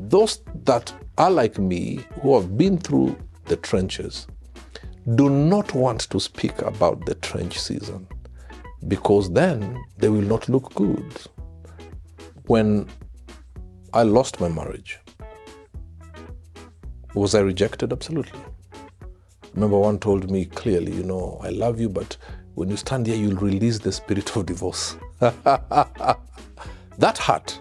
Those that are like me, who have been through the trenches, do not want to speak about the trench season, because then they will not look good. When I lost my marriage, was I rejected? Absolutely. Remember, one told me clearly, I love you, but when you stand here, you'll release the spirit of divorce. That hurt.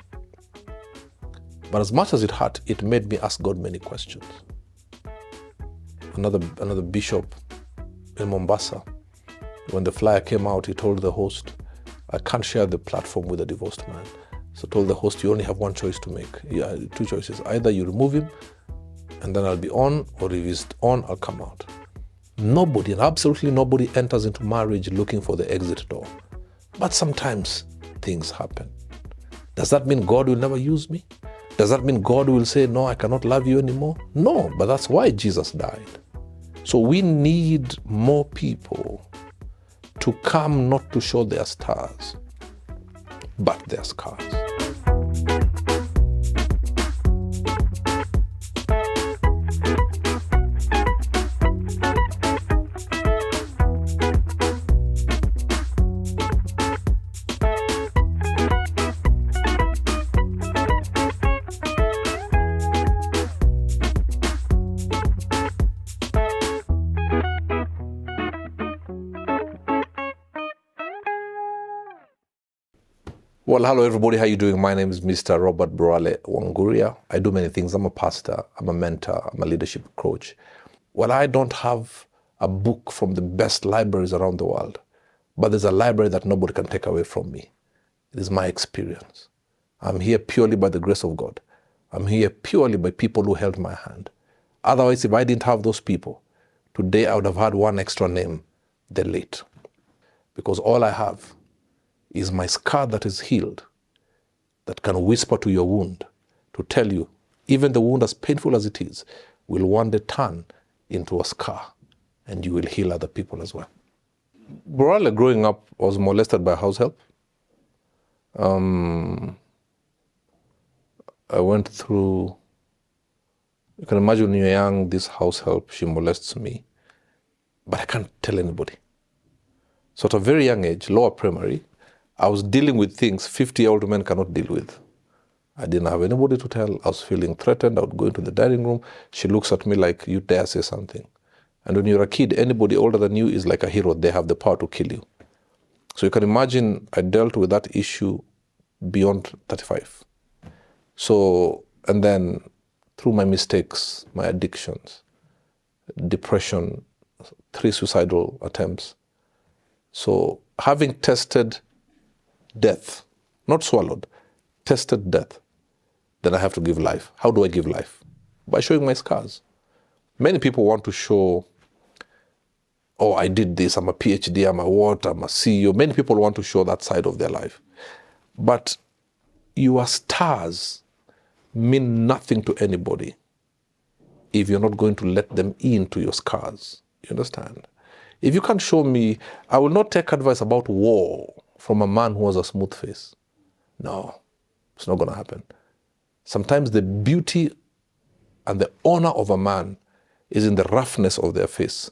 But as much as it hurt, it made me ask God many questions. Another bishop in Mombasa, when the flyer came out, he told the host, I can't share the platform with a divorced man. So told the host, you only have one choice to make. Two choices. Either you remove him, and then I'll be on, or if he's on, I'll come out. Nobody, and absolutely nobody, enters into marriage looking for the exit door. But sometimes things happen. Does that mean God will never use me? Does that mean God will say, no, I cannot love you anymore? No, but that's why Jesus died. So we need more people to come not to show their stars, but their scars. Well, hello everybody, how are you doing? My name is Mr. Robert Burale Wanguria. I do many things. I'm a pastor, I'm a mentor, I'm a leadership coach. Well, I don't have a book from the best libraries around the world, but there's a library that nobody can take away from me. It is my experience. I'm here purely by the grace of God. I'm here purely by people who held my hand. Otherwise, if I didn't have those people, today I would have had one extra name, the late. Because all I have is my scar that is healed, that can whisper to your wound, to tell you, even the wound, as painful as it is, will one day turn into a scar, and you will heal other people as well. Burale, growing up, was molested by house help. I went through, you can imagine when you're young, this house help, she molests me, but I can't tell anybody. So at a very young age, lower primary, I was dealing with things 50-year-old men cannot deal with. I didn't have anybody to tell. I was feeling threatened. I would go into the dining room. She looks at me like, you dare say something. And when you're a kid, anybody older than you is like a hero. They have the power to kill you. So you can imagine I dealt with that issue beyond 35. So, and then through my mistakes, my addictions, depression, 3 suicidal attempts. So having tested death, not swallowed, tested death, then I have to give life. How do I give life? By showing my scars. Many people want to show, oh, I did this, I'm a PhD, I'm a what, I'm a CEO. Many people want to show that side of their life. But your stars mean nothing to anybody if you're not going to let them into your scars. You understand? If you can't show me, I will not take advice about war from a man who has a smooth face. No, it's not going to happen. Sometimes the beauty and the honor of a man is in the roughness of their face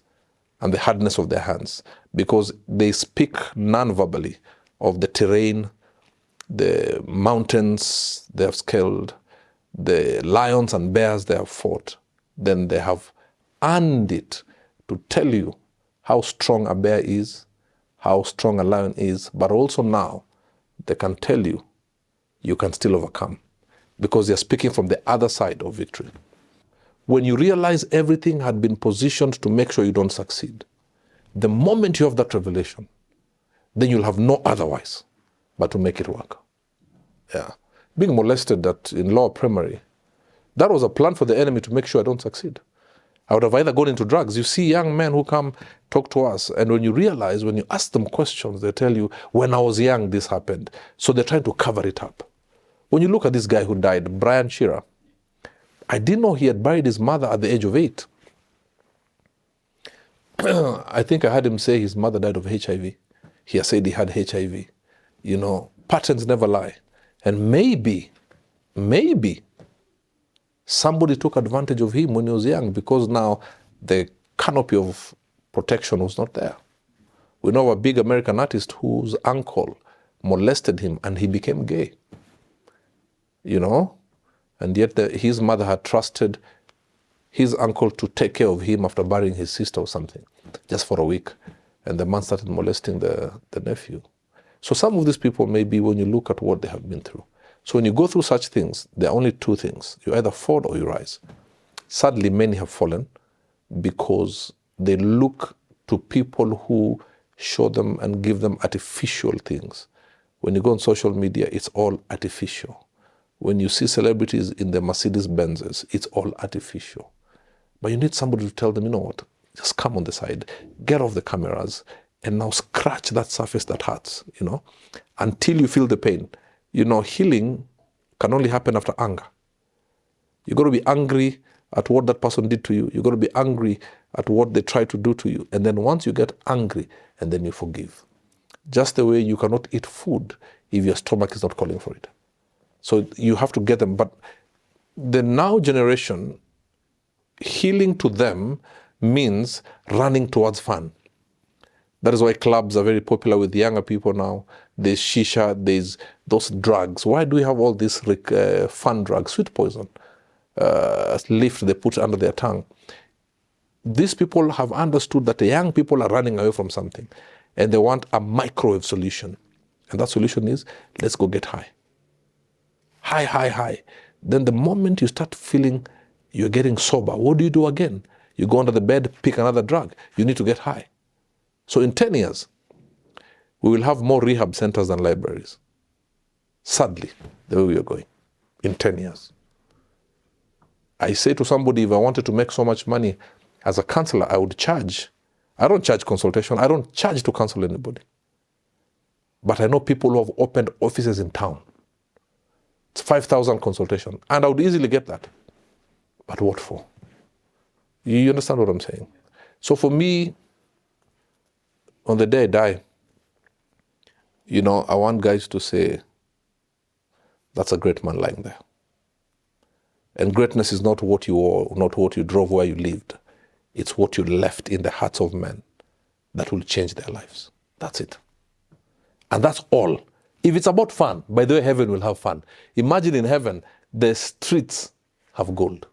and the hardness of their hands, because they speak non-verbally of the terrain, the mountains they have scaled, the lions and bears they have fought. Then they have earned it to tell you how strong a bear is, how strong a lion is, but also now they can tell you, you can still overcome, because they're speaking from the other side of victory. When you realize everything had been positioned to make sure you don't succeed, the moment you have that revelation, then you'll have no otherwise but to make it work. Yeah. Being molested in lower primary, that was a plan for the enemy to make sure I don't succeed. I would have either gone into drugs. You see young men who come talk to us, and when you realize, when you ask them questions, they tell you, when I was young, this happened. So they're trying to cover it up. When you look at this guy who died, Brian Shearer, I didn't know he had buried his mother at the age of 8. I think I heard him say his mother died of HIV. He has said he had HIV. Patterns never lie. And maybe Somebody took advantage of him when he was young because now the canopy of protection was not there. We know of a big American artist whose uncle molested him and he became gay. And yet his mother had trusted his uncle to take care of him after burying his sister or something, just for a week. And the man started molesting the nephew. So some of these people, maybe when you look at what they have been through. So when you go through such things, there are only two things. You either fall or you rise. Sadly, many have fallen because they look to people who show them and give them artificial things. When you go on social media, it's all artificial. When you see celebrities in the Mercedes Benzes, it's all artificial. But you need somebody to tell them, you know what, just come on the side, get off the cameras, and now scratch that surface that hurts, until you feel the pain. Healing can only happen after anger. You got to be angry at what that person did to you. You got to be angry at what they tried to do to you. And then once you get angry, and then you forgive. Just the way you cannot eat food if your stomach is not calling for it. So you have to get them. But the now generation, healing to them means running towards fun. That is why clubs are very popular with younger people now. There's shisha, there's those drugs. Why do we have all these fun drugs? Sweet poison, leaf they put under their tongue. These people have understood that the young people are running away from something and they want a microwave solution. And that solution is, let's go get high. High. Then the moment you start feeling you're getting sober, what do you do again? You go under the bed, pick another drug. You need to get high. So in 10 years, we will have more rehab centers than libraries. Sadly, the way we are going. In 10 years. I say to somebody, if I wanted to make so much money as a counselor, I would charge. I don't charge consultation. I don't charge to counsel anybody. But I know people who have opened offices in town. It's 5,000 consultation. And I would easily get that. But what for? You understand what I'm saying? So for me, on the day I die, I want guys to say, that's a great man lying there. And greatness is not what you wore, not what you drove, where you lived. It's what you left in the hearts of men that will change their lives. That's it. And that's all. If it's about fun, by the way, heaven will have fun. Imagine in heaven, the streets have gold.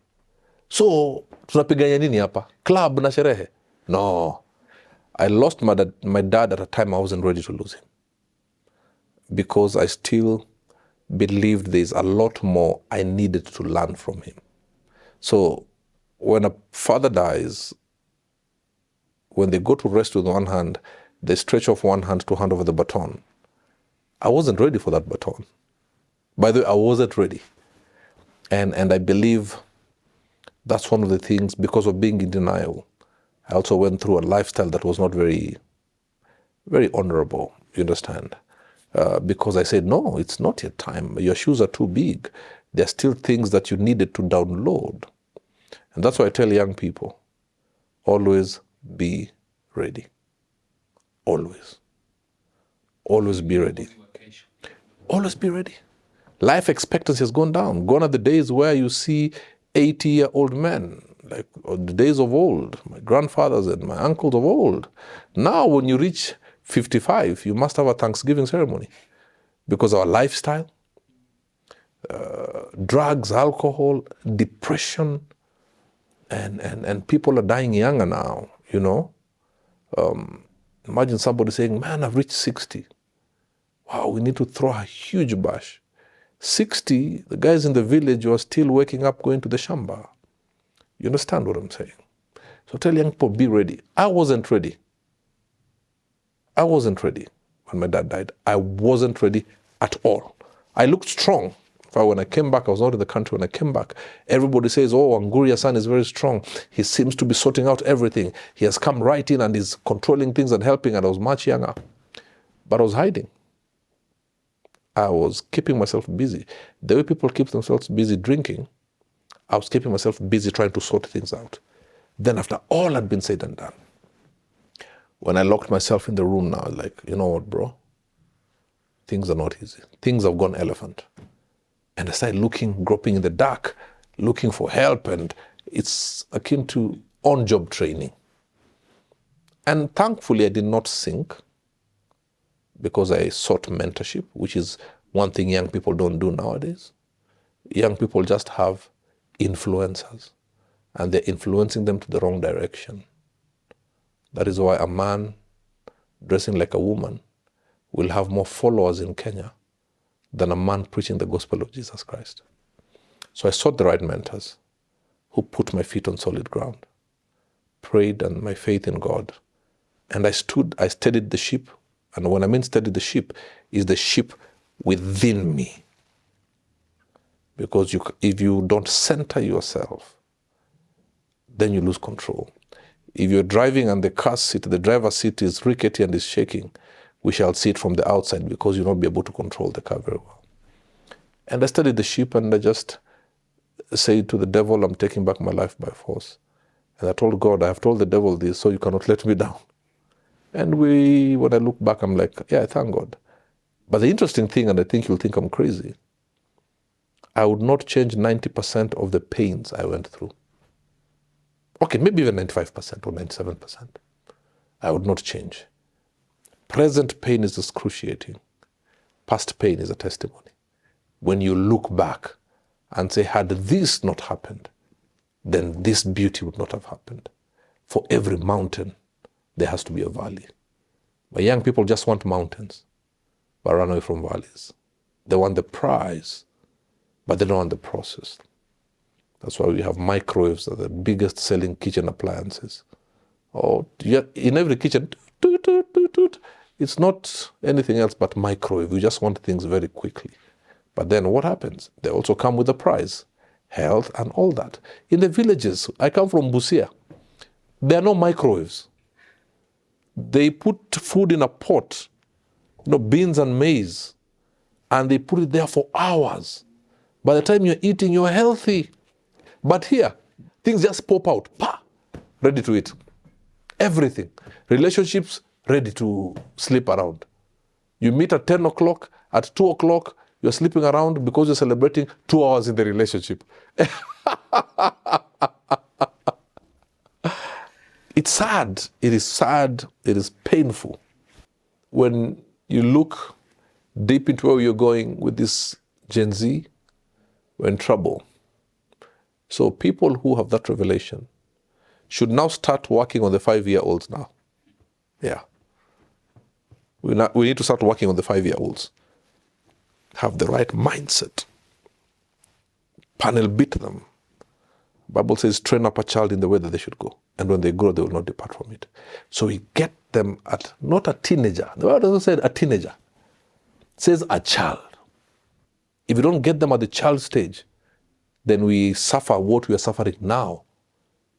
So, tunapigania nini hapa? Club na sherehe? No. I lost my dad at a time I wasn't ready to lose him. Because I still believed there's a lot more I needed to learn from him. So, when a father dies, when they go to rest with one hand, they stretch off one hand to hand over the baton. I wasn't ready for that baton. By the way, I wasn't ready. And I believe that's one of the things, because of being in denial. I also went through a lifestyle that was not very, very honorable, you understand? Because I said, no, it's not yet time. Your shoes are too big. There are still things that you needed to download. And that's why I tell young people, always be ready. Always. Always be ready. Always be ready. Life expectancy has gone down. Gone are the days where you see 80-year-old men, like the days of old, my grandfathers and my uncles of old. Now, when you reach 55, you must have a Thanksgiving ceremony because our lifestyle, drugs, alcohol, depression, and people are dying younger now, Imagine somebody saying, man, I've reached 60. Wow, we need to throw a huge bash. 60, the guys in the village were still waking up, going to the shamba. You understand what I'm saying? So tell young people, be ready. I wasn't ready. I wasn't ready when my dad died. I wasn't ready at all. I looked strong. When I came back, I was not in the country. When I came back, everybody says, oh, Anguria's son is very strong. He seems to be sorting out everything. He has come right in and is controlling things and helping. And I was much younger. But I was hiding. I was keeping myself busy. The way people keep themselves busy drinking, I was keeping myself busy trying to sort things out. Then after all had been said and done, when I locked myself in the room now, like, you know what, bro? Things are not easy. Things have gone elephant. And I started looking, groping in the dark, looking for help, and it's akin to on-job training. And thankfully, I did not sink because I sought mentorship, which is one thing young people don't do nowadays. Young people just have influencers, and they're influencing them to the wrong direction. That is why a man dressing like a woman will have more followers in Kenya than a man preaching the gospel of Jesus Christ. So I sought the right mentors who put my feet on solid ground, prayed on my faith in God, and I steadied the ship. And when I mean steadied the ship, is the ship within me. Because if you don't center yourself, then you lose control. If you're driving and the driver's seat is rickety and is shaking, we shall see it from the outside because you'll not be able to control the car very well. And I studied the ship, and I just said to the devil, I'm taking back my life by force. And I told God, I have told the devil this, so you cannot let me down. And when I look back, I'm like, yeah, I thank God. But the interesting thing, and I think you'll think I'm crazy, I would not change 90% of the pains I went through. Okay, maybe even 95% or 97%. I would not change. Present pain is excruciating. Past pain is a testimony. When you look back and say, had this not happened, then this beauty would not have happened. For every mountain, there has to be a valley. But young people just want mountains, but run away from valleys. They want the prize, but they don't want the process. That's why we have microwaves that are the biggest selling kitchen appliances. Or in every kitchen, toot, toot, toot, toot. It's not anything else but microwave. We just want things very quickly. But then what happens? They also come with a prize, health and all that. In the villages, I come from Busia, there are no microwaves. They put food in a pot, beans and maize, and they put it there for hours. By the time you're eating, you're healthy. But here, things just pop out, ready to eat. Everything. Relationships, ready to sleep around. You meet at 10 o'clock, at 2 o'clock, you're sleeping around because you're celebrating 2 hours in the relationship. It's sad. It is sad. It is painful. When you look deep into where you're going with this Gen Z, we're in trouble. So people who have that revelation should now start working on the 5-year-olds now. Yeah. We need to start working on the 5-year-olds. Have the right mindset. Panel beat them. Bible says, train up a child in the way that they should go. And when they grow, they will not depart from it. So we get them at, not a teenager. The Bible doesn't say a teenager. It says a child. If you don't get them at the child stage, then we suffer what we are suffering now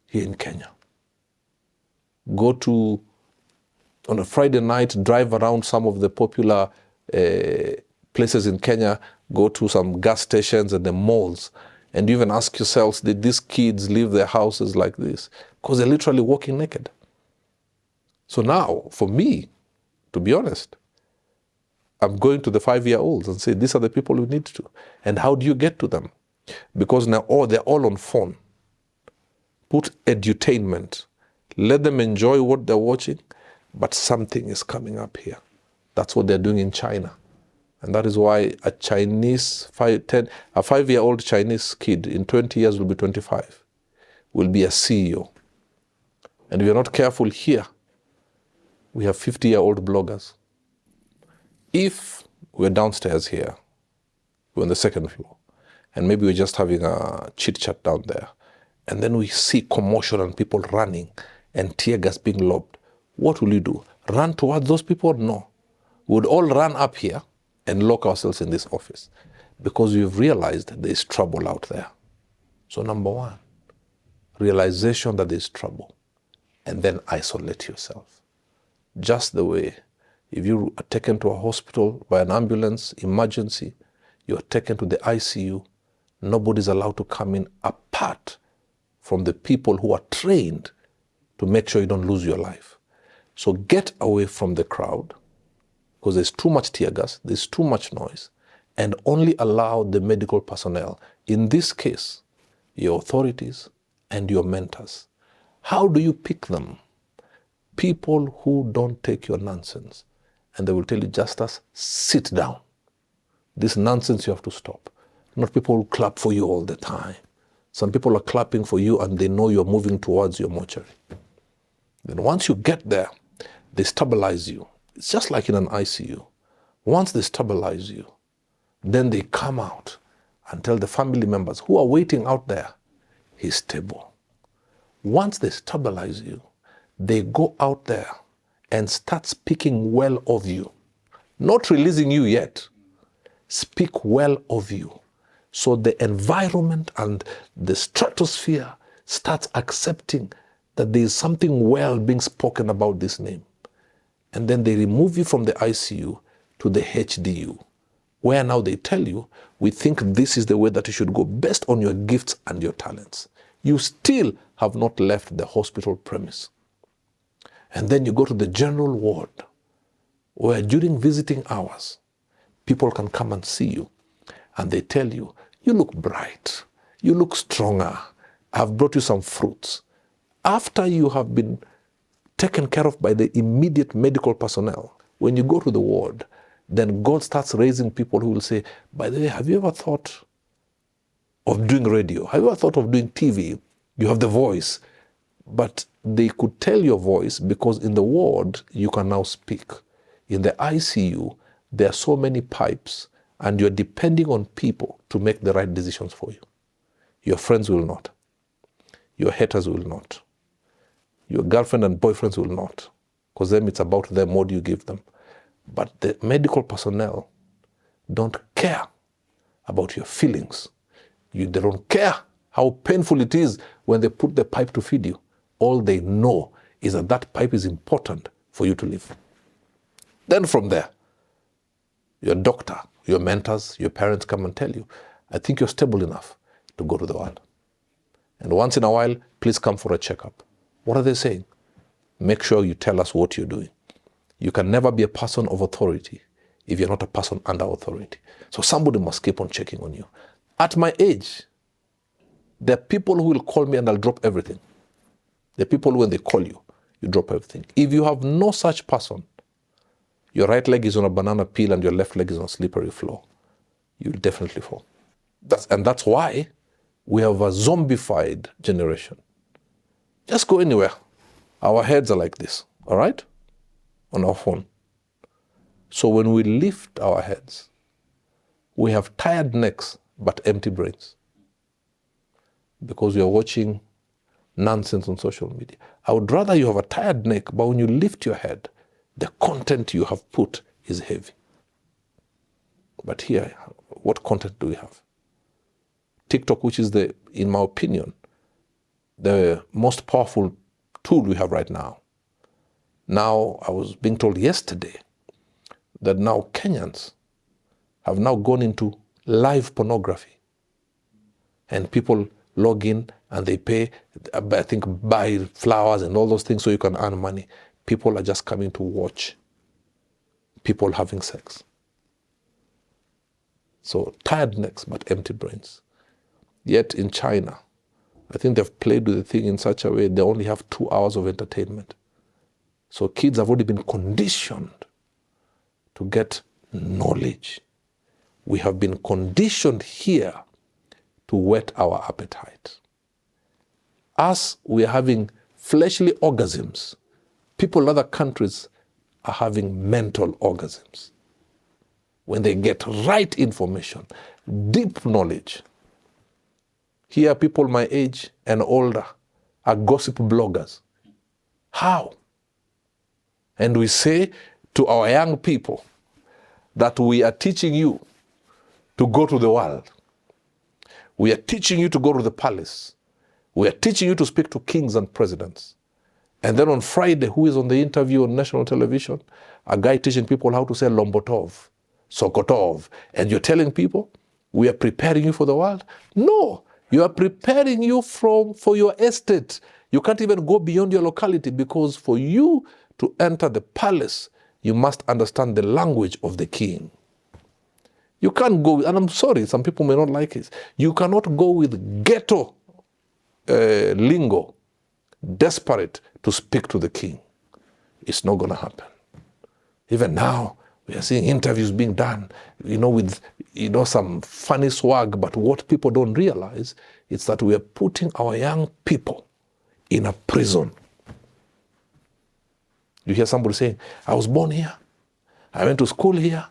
here in Kenya. Go to, on a Friday night, drive around some of the popular places in Kenya, go to some gas stations and the malls, and you even ask yourselves, did these kids leave their houses like this? Because they're literally walking naked. So now, for me, to be honest, I'm going to the 5-year-olds and say, these are the people we need to. And how do you get to them? Because now they're all on phone. Put edutainment. Let them enjoy what they're watching, but something is coming up here. That's what they're doing in China. And that is why a 5-year-old Chinese kid in 20 years will be 25, will be a CEO. And if you're not careful here, we have 50-year-old bloggers. If we're downstairs here, we're on the second floor, and maybe we're just having a chit-chat down there, and then we see commotion and people running and tear gas being lobbed, what will you do? Run towards those people? No. We would all run up here and lock ourselves in this office because we've realized there's trouble out there. So number one, realization that there's trouble, and then isolate yourself. Just the way if you are taken to a hospital by an ambulance, emergency, you are taken to the ICU, nobody's allowed to come in apart from the people who are trained to make sure you don't lose your life. So get away from the crowd, because there's too much tear gas, there's too much noise, and only allow the medical personnel, in this case, your authorities, and your mentors. How do you pick them? People who don't take your nonsense. And they will tell you, Justus, sit down. This nonsense you have to stop. Not people who clap for you all the time. Some people are clapping for you and they know you're moving towards your mortuary. Then once you get there, they stabilize you. It's just like in an ICU. Once they stabilize you, then they come out and tell the family members who are waiting out there, he's stable. Once they stabilize you, they go out there and start speaking well of you. Not releasing you yet. Speak well of you. So the environment and the stratosphere starts accepting that there is something well being spoken about this name. And then they remove you from the ICU to the HDU, where now they tell you, we think this is the way that you should go based on your gifts and your talents. You still have not left the hospital premise. And then you go to the general ward, where during visiting hours, people can come and see you. And they tell you, you look bright, you look stronger, I've brought you some fruits. After you have been taken care of by the immediate medical personnel, when you go to the ward, then God starts raising people who will say, by the way, have you ever thought of doing radio? Have you ever thought of doing TV? You have the voice. But they could tell your voice because in the ward, you can now speak. In the ICU, there are so many pipes and you're depending on people to make the right decisions for you. Your friends will not. Your haters will not. Your girlfriend and boyfriends will not. Because then it's about them, what do you give them? But the medical personnel don't care about your feelings. They don't care how painful it is when they put the pipe to feed you. All they know is that that pipe is important for you to live. Then from there, your doctor, your mentors, your parents come and tell you, I think you're stable enough to go to the world. And once in a while, please come for a checkup. What are they saying? Make sure you tell us what you're doing. You can never be a person of authority if you're not a person under authority. So somebody must keep on checking on you. At my age, there are people who will call me and I'll drop everything. There are people who, when they call you, you drop everything. If you have no such person, your right leg is on a banana peel and your left leg is on a slippery floor, you'll definitely fall. That's why we have a zombified generation. Just go anywhere. Our heads are like this, all right? On our phone. So when we lift our heads, we have tired necks but empty brains. Because we are watching nonsense on social media. I would rather you have a tired neck, but when you lift your head, the content you have put is heavy. But here, what content do we have? TikTok, which is in my opinion, the most powerful tool we have right now. Now, I was being told yesterday that now Kenyans have now gone into live pornography. And people log in and they pay, I think, buy flowers and all those things so you can earn money. People are just coming to watch people having sex. So tired necks but empty brains. Yet in China, I think they've played with the thing in such a way they only have 2 hours of entertainment. So kids have already been conditioned to get knowledge. We have been conditioned here to whet our appetite. Us, we are having fleshly orgasms. People in other countries are having mental orgasms. When they get right information, deep knowledge. Here, people my age and older are gossip bloggers. How? And we say to our young people that we are teaching you to go to the world. We are teaching you to go to the palace. We are teaching you to speak to kings and presidents. And then on Friday, who is on the interview on national television? A guy teaching people how to say Lombotov, Sokotov. And you're telling people, we are preparing you for the world? No, you are preparing you for your estate. You can't even go beyond your locality because for you to enter the palace, you must understand the language of the king. You can't go, and I'm sorry, some people may not like it. You cannot go with ghetto lingo, desperate to speak to the king. It's not going to happen. Even now, we are seeing interviews being done, with, some funny swag, but what people don't realize is that we are putting our young people in a prison. You hear somebody saying, I was born here, I went to school here,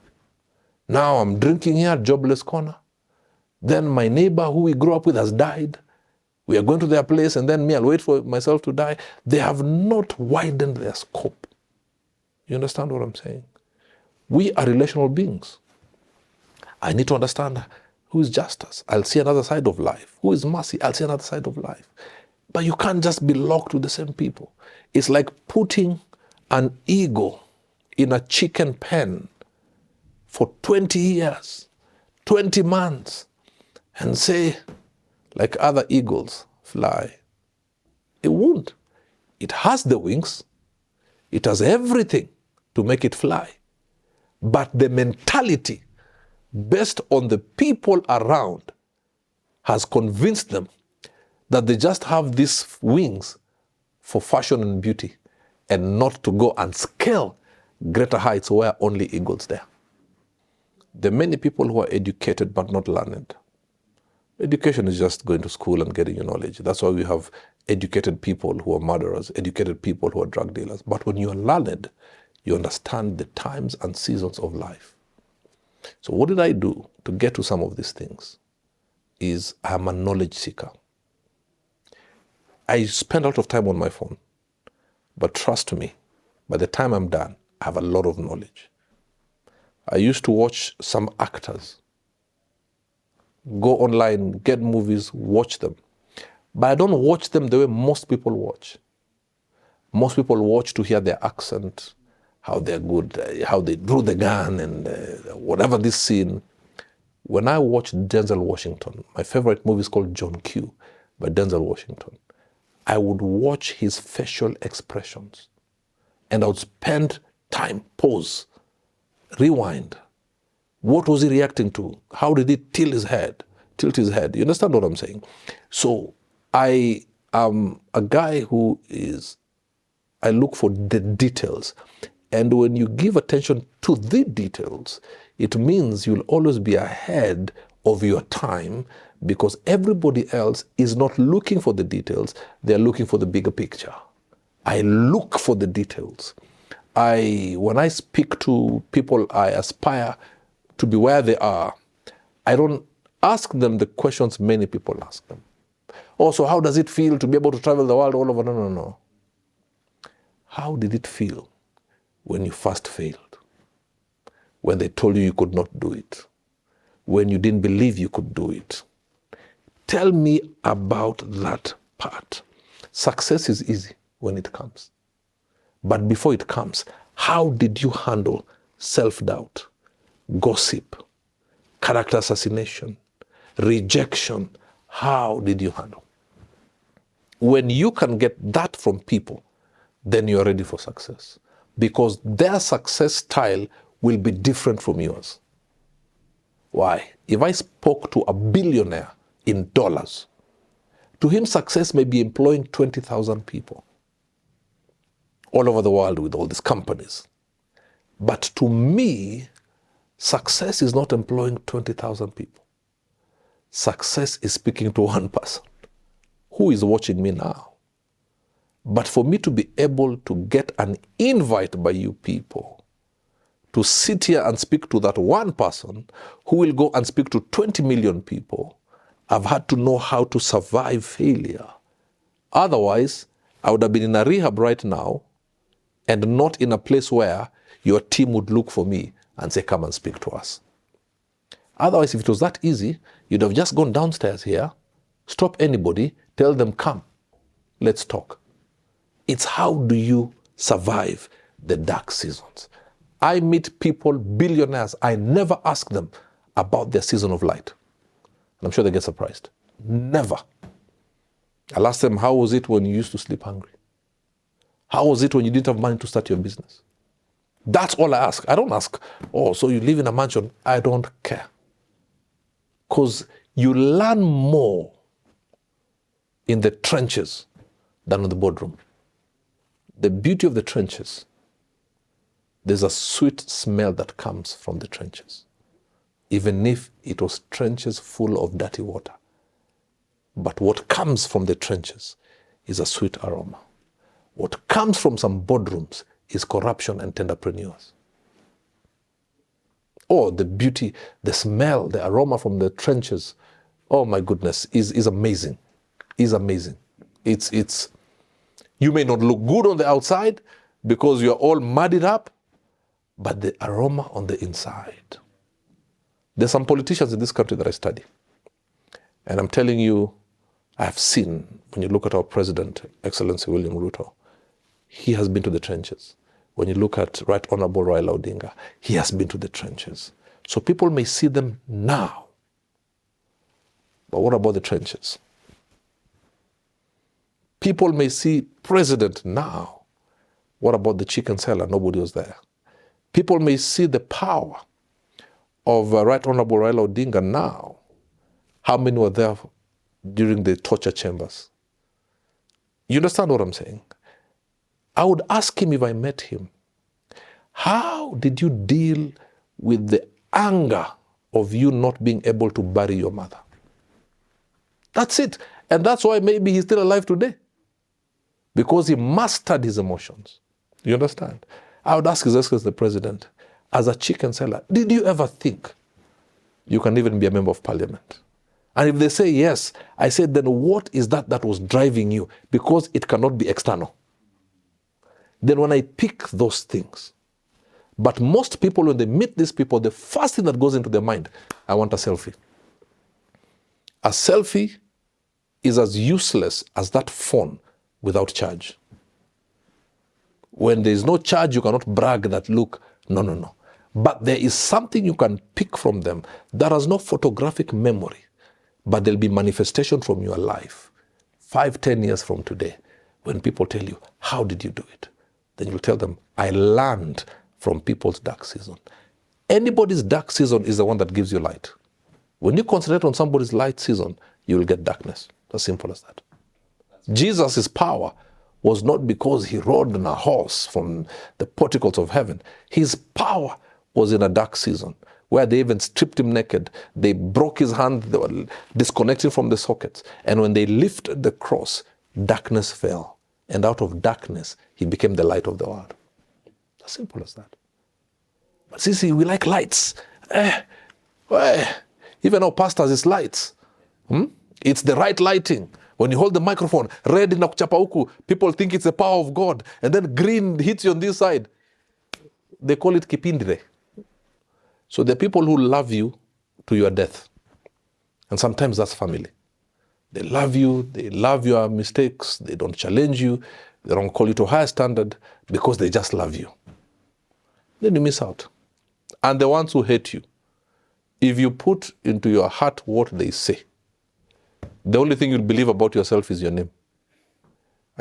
now I'm drinking here, jobless corner. Then my neighbor who we grew up with has died. We are going to their place and then I'll wait for myself to die. They have not widened their scope. You understand what I'm saying? We are relational beings. I need to understand who is Justus. I'll see another side of life. Who is Mercy? I'll see another side of life. But you can't just be locked with the same people. It's like putting an eagle in a chicken pen for 20 years, 20 months, and say, like other eagles, fly. It won't. It has the wings. It has everything to make it fly. But the mentality based on the people around has convinced them that they just have these wings for fashion and beauty and not to go and scale greater heights where only eagles there. There are many people who are educated but not learned. Education is just going to school and getting your knowledge. That's why we have educated people who are murderers, educated people who are drug dealers. But when you are learned, you understand the times and seasons of life. So what did I do to get to some of these things? Is I'm a knowledge seeker. I spend a lot of time on my phone. But trust me, by the time I'm done, I have a lot of knowledge. I used to watch some actors. Go online, get movies, watch them. But I don't watch them the way most people watch. Most people watch to hear their accent, how they're good, how they drew the gun and whatever this scene. When I watched Denzel Washington, my favorite movie is called John Q by Denzel Washington, I would watch his facial expressions and I would spend time, pause, rewind. What was he reacting to? How did he tilt his head? You understand what I'm saying? So I am a guy who I look for the details. And when you give attention to the details, it means you'll always be ahead of your time because everybody else is not looking for the details. They're looking for the bigger picture. I look for the details. When I speak to people, I aspire to be where they are. I don't ask them the questions many people ask them. So how does it feel to be able to travel the world all over? No. How did it feel when you first failed? When they told you could not do it? When you didn't believe you could do it? Tell me about that part. Success is easy when it comes. But before it comes, how did you handle self-doubt, gossip, character assassination, rejection? How did you handle? When you can get that from people, then you're ready for success. Because their success style will be different from yours. Why? If I spoke to a billionaire in dollars, to him success may be employing 20,000 people all over the world with all these companies. But to me, success is not employing 20,000 people. Success is speaking to one person who is watching me now. But for me to be able to get an invite by you people to sit here and speak to that one person who will go and speak to 20 million people, I've had to know how to survive failure. Otherwise, I would have been in a rehab right now and not in a place where your team would look for me and say, come and speak to us. Otherwise, if it was that easy, you'd have just gone downstairs here, stop anybody, tell them, come, let's talk. It's how do you survive the dark seasons. I meet people, billionaires, I never ask them about their season of light. And I'm sure they get surprised. Never. I'll ask them, how was it when you used to sleep hungry? How was it when you didn't have money to start your business? That's all I ask. I don't ask, so you live in a mansion. I don't care. Because you learn more in the trenches than in the boardroom. The beauty of the trenches, there's a sweet smell that comes from the trenches, even if it was trenches full of dirty water. But what comes from the trenches is a sweet aroma. What comes from some boardrooms is corruption and tenderpreneurs. Oh, the beauty, the smell, the aroma from the trenches, oh my goodness, is amazing. Is amazing. It's you may not look good on the outside because you're all muddied up, but the aroma on the inside. There's some politicians in this country that I study. And I'm telling you, I've seen, when you look at our President, Excellency William Ruto, he has been to the trenches. When you look at Right Honorable Raila Odinga, he has been to the trenches. So people may see them now. But what about the trenches? People may see President now. What about the chicken seller? Nobody was there. People may see the power of Right Honorable Raila Odinga now. How many were there during the torture chambers? You understand what I'm saying? I would ask him if I met him, how did you deal with the anger of you not being able to bury your mother? That's it. And that's why maybe he's still alive today. Because he mastered his emotions. You understand? I would ask His Excellency the President, as a chicken seller, did you ever think you can even be a member of parliament? And if they say yes, I say, then what is that was driving you? Because it cannot be external. Then when I pick those things, but most people, when they meet these people, the first thing that goes into their mind, I want a selfie. A selfie is as useless as that phone without charge. When there is no charge, you cannot brag that, look, no. But there is something you can pick from them that has no photographic memory, but there'll be manifestation from your life 5-10 years from today. When people tell you, how did you do it? Then you'll tell them, I learned from people's dark season. Anybody's dark season is the one that gives you light. When you concentrate on somebody's light season, you will get darkness. As simple as that. Jesus' power was not because he rode on a horse from the porticles of heaven. His power was in a dark season where they even stripped him naked. They broke his hand, they were disconnected from the sockets. And when they lifted the cross, darkness fell. And out of darkness, he became the light of the world. As simple as that. But see, we like lights. Even our pastors, it's lights. It's the right lighting. When you hold the microphone, red in kuchapa huku, people think it's the power of God. And then green hits you on this side. They call it kipindire. So the people who love you to your death. And sometimes that's family. They love you, they love your mistakes, they don't challenge you, they don't call you to a higher standard because they just love you. Then you miss out. And the ones who hate you, if you put into your heart what they say, the only thing you'll believe about yourself is your name.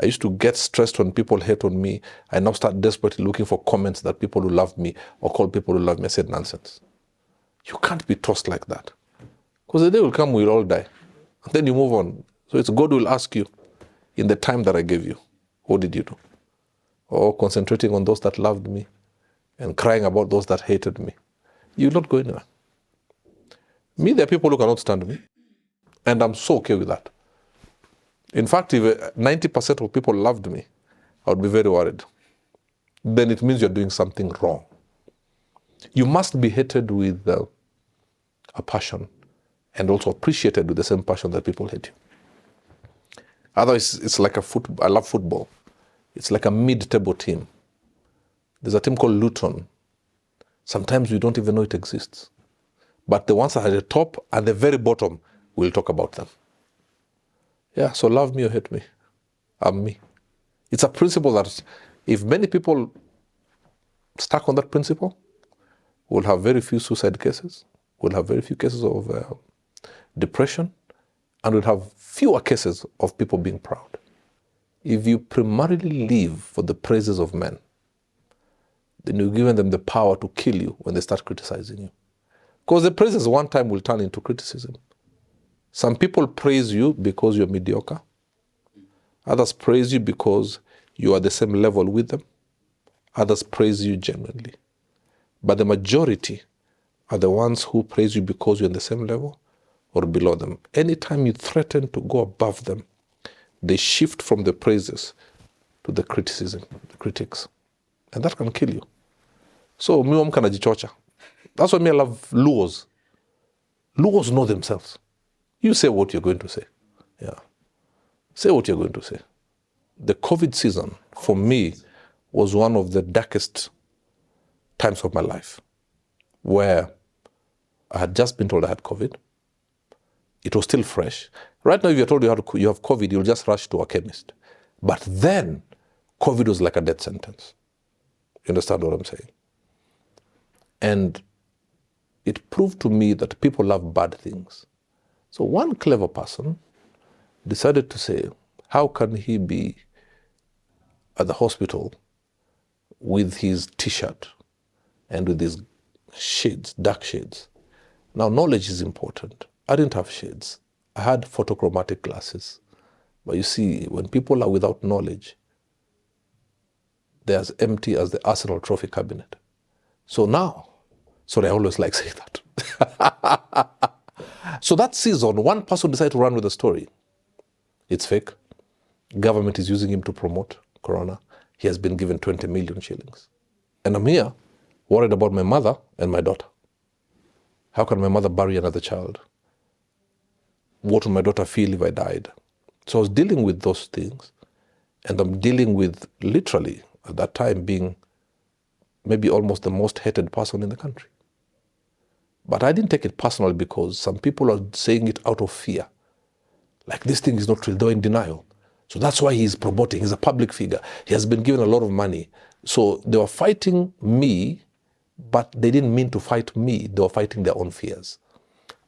I used to get stressed when people hate on me. I now start desperately looking for comments that people who love me or call people who love me. I said nonsense. You can't be tossed like that. Because the day will come, we'll all die. And then you move on. So it's God will ask you, in the time that I gave you, what did you do? Or concentrating on those that loved me and crying about those that hated me. You'll not go anywhere. Me, there are people who cannot stand me. And I'm so okay with that. In fact, if 90% of people loved me, I would be very worried. Then it means you're doing something wrong. You must be hated with a passion and also appreciated with the same passion that people hate you. Otherwise, it's like I love football. It's like a mid-table team. There's a team called Luton. Sometimes we don't even know it exists. But the ones that are at the top and the very bottom, we'll talk about them. Yeah, so love me or hate me. I'm me. It's a principle that if many people stuck on that principle, we'll have very few suicide cases, we'll have very few cases of depression, and we'll have fewer cases of people being proud. If you primarily live for the praises of men, then you're giving them the power to kill you when they start criticizing you. Because the praises one time will turn into criticism. Some people praise you because you're mediocre. Others praise you because you are the same level with them. Others praise you genuinely. But the majority are the ones who praise you because you're on the same level or below them. Anytime you threaten to go above them, they shift from the praises to the criticism, the critics. And that can kill you. So, miwa mka najichocha. That's why I love Luos. Luos know themselves. You say what you're going to say. Yeah. Say what you're going to say. The COVID season, for me, was one of the darkest times of my life, where I had just been told I had COVID. It was still fresh. Right now, if you're told you have COVID, you'll just rush to a chemist. But then, COVID was like a death sentence. You understand what I'm saying? And it proved to me that people love bad things. So one clever person decided to say, how can he be at the hospital with his T-shirt and with his shades, dark shades? Now, knowledge is important. I didn't have shades. I had photochromatic glasses. But you see, when people are without knowledge, they're as empty as the Arsenal trophy cabinet. So now, sorry, I always like saying that. So that season, one person decided to run with the story. It's fake. Government is using him to promote Corona. He has been given 20 million shillings. And I'm here worried about my mother and my daughter. How can my mother bury another child? What would my daughter feel if I died? So I was dealing with those things. And I'm dealing with, literally, at that time, being maybe almost the most hated person in the country. But I didn't take it personally because some people are saying it out of fear. Like, this thing is not real, they're in denial. So that's why he's promoting, he's a public figure. He has been given a lot of money. So they were fighting me, but they didn't mean to fight me, they were fighting their own fears.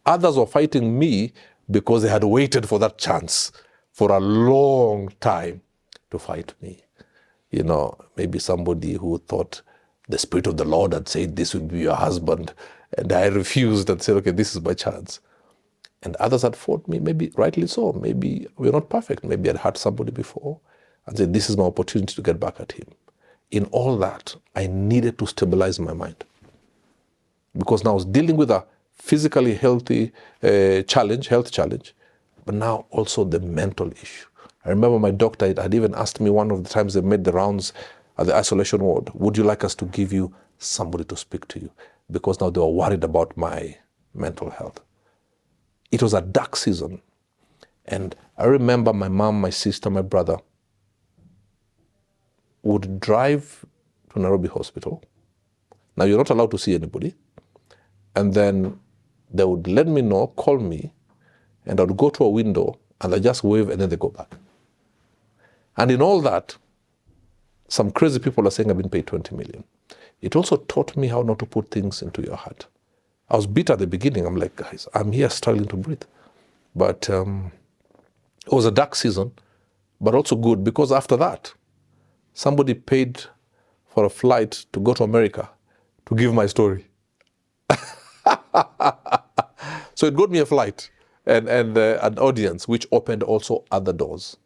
Others were fighting me because they had waited for that chance for a long time to fight me. You know, maybe somebody who thought the Spirit of the Lord had said this would be your husband, and I refused and said, okay, this is my chance. And others had fought me, maybe rightly so. Maybe we're not perfect. Maybe I'd hurt somebody before and said, this is my opportunity to get back at him. In all that, I needed to stabilize my mind. Because now I was dealing with a physically healthy health challenge, but now also the mental issue. I remember my doctor had even asked me one of the times they made the rounds at the isolation ward, would you like us to give you somebody to speak to you? Because now they were worried about my mental health. It was a dark season. And I remember my mom, my sister, my brother would drive to Nairobi Hospital. Now, you're not allowed to see anybody. And then they would let me know, call me, and I would go to a window and I just wave and then they go back. And in all that, some crazy people are saying I've been paid 20 million. It also taught me how not to put things into your heart. I was bitter at the beginning. I'm like, guys, I'm here struggling to breathe. But it was a dark season, but also good, because after that, somebody paid for a flight to go to America to give my story. So it got me a flight and an audience, which opened also other doors.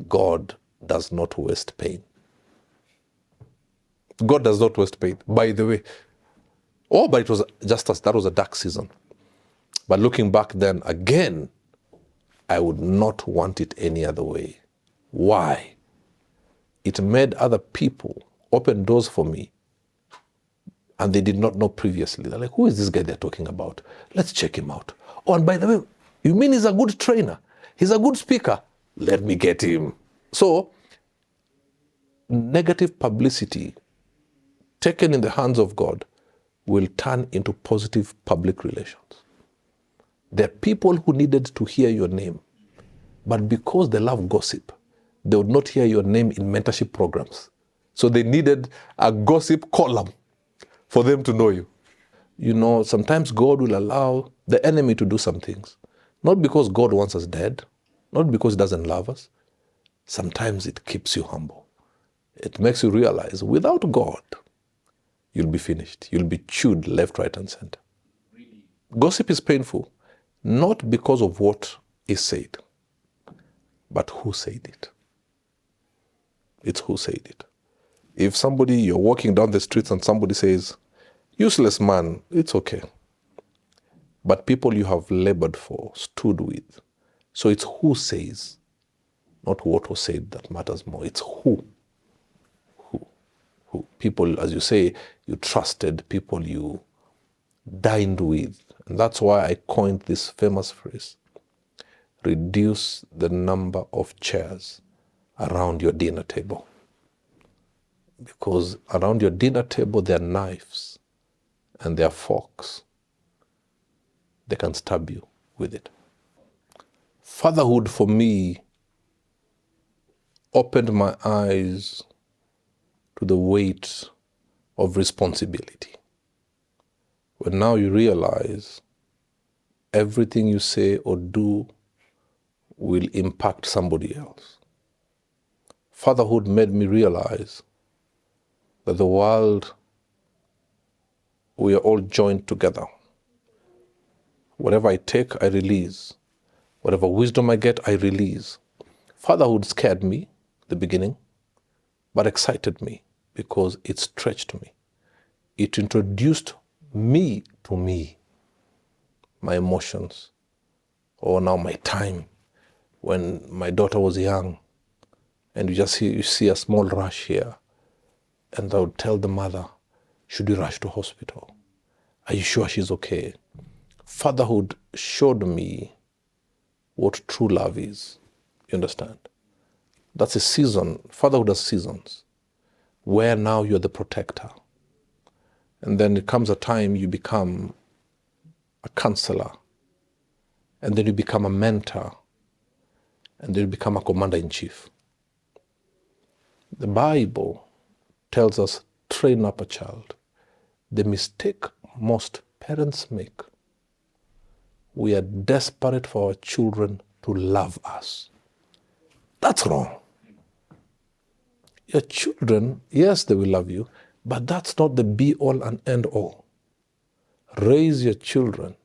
God does not waste pain. God does not waste pain, by the way. Oh, but it was Justus, that was a dark season. But looking back then, again, I would not want it any other way. Why? It made other people open doors for me, and they did not know previously. They're like, who is this guy they're talking about? Let's check him out. Oh, and by the way, you mean he's a good trainer? He's a good speaker? Let me get him. So, negative publicity taken in the hands of God will turn into positive public relations. There are people who needed to hear your name, but because they love gossip, they would not hear your name in mentorship programs. So they needed a gossip column for them to know you. You know, sometimes God will allow the enemy to do some things, not because God wants us dead, not because he doesn't love us. Sometimes it keeps you humble. It makes you realize without God, you'll be finished. You'll be chewed left, right, and center. Gossip is painful, not because of what is said, but who said it? It's who said it. If you're walking down the streets and somebody says, useless man, it's okay. But people you have labored for, stood with. So it's who says, not what was said that matters more. It's who. People, as you say, you trusted, people you dined with. And that's why I coined this famous phrase, reduce the number of chairs around your dinner table. Because around your dinner table, there are knives and there are forks. They can stab you with it. Fatherhood for me opened my eyes to the weight of responsibility. When now you realize everything you say or do will impact somebody else. Fatherhood made me realize that the world, we are all joined together. Whatever I take, I release. Whatever wisdom I get, I release. Fatherhood scared me at the beginning, but excited me because it stretched me. It introduced me to me, my emotions, or now my time. When my daughter was young, and you see a small rash here, and I would tell the mother, should we rush to hospital? Are you sure she's okay? Fatherhood showed me what true love is. You understand? That's a season. Fatherhood has seasons where now you're the protector. And then it comes a time you become a counselor. And then you become a mentor. And then you become a commander-in-chief. The Bible tells us, train up a child. The mistake most parents make, we are desperate for our children to love us. That's wrong. Your children, yes, they will love you, but that's not the be-all and end-all. Raise your children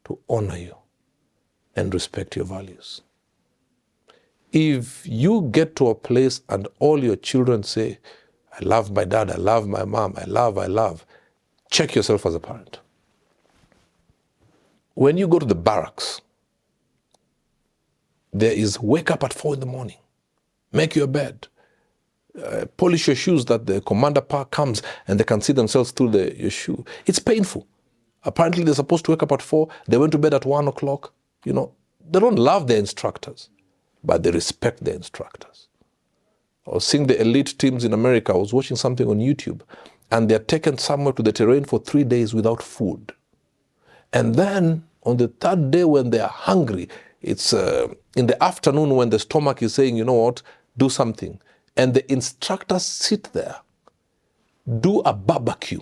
to honor you and respect your values. If you get to a place and all your children say, I love my dad, I love my mom, I love, check yourself as a parent. When you go to the barracks, there is wake up at 4 a.m, make your bed, polish your shoes that the commander comes and they can see themselves through your shoe. It's painful. Apparently they're supposed to wake up at 4, they went to bed at 1 o'clock. They don't love their instructors, but they respect their instructors. I was seeing the elite teams in America. I was watching something on YouTube, and they're taken somewhere to the terrain for 3 days without food. And then on the third day when they are hungry, it's in the afternoon when the stomach is saying, you know what, do something. And the instructors sit there, do a barbecue,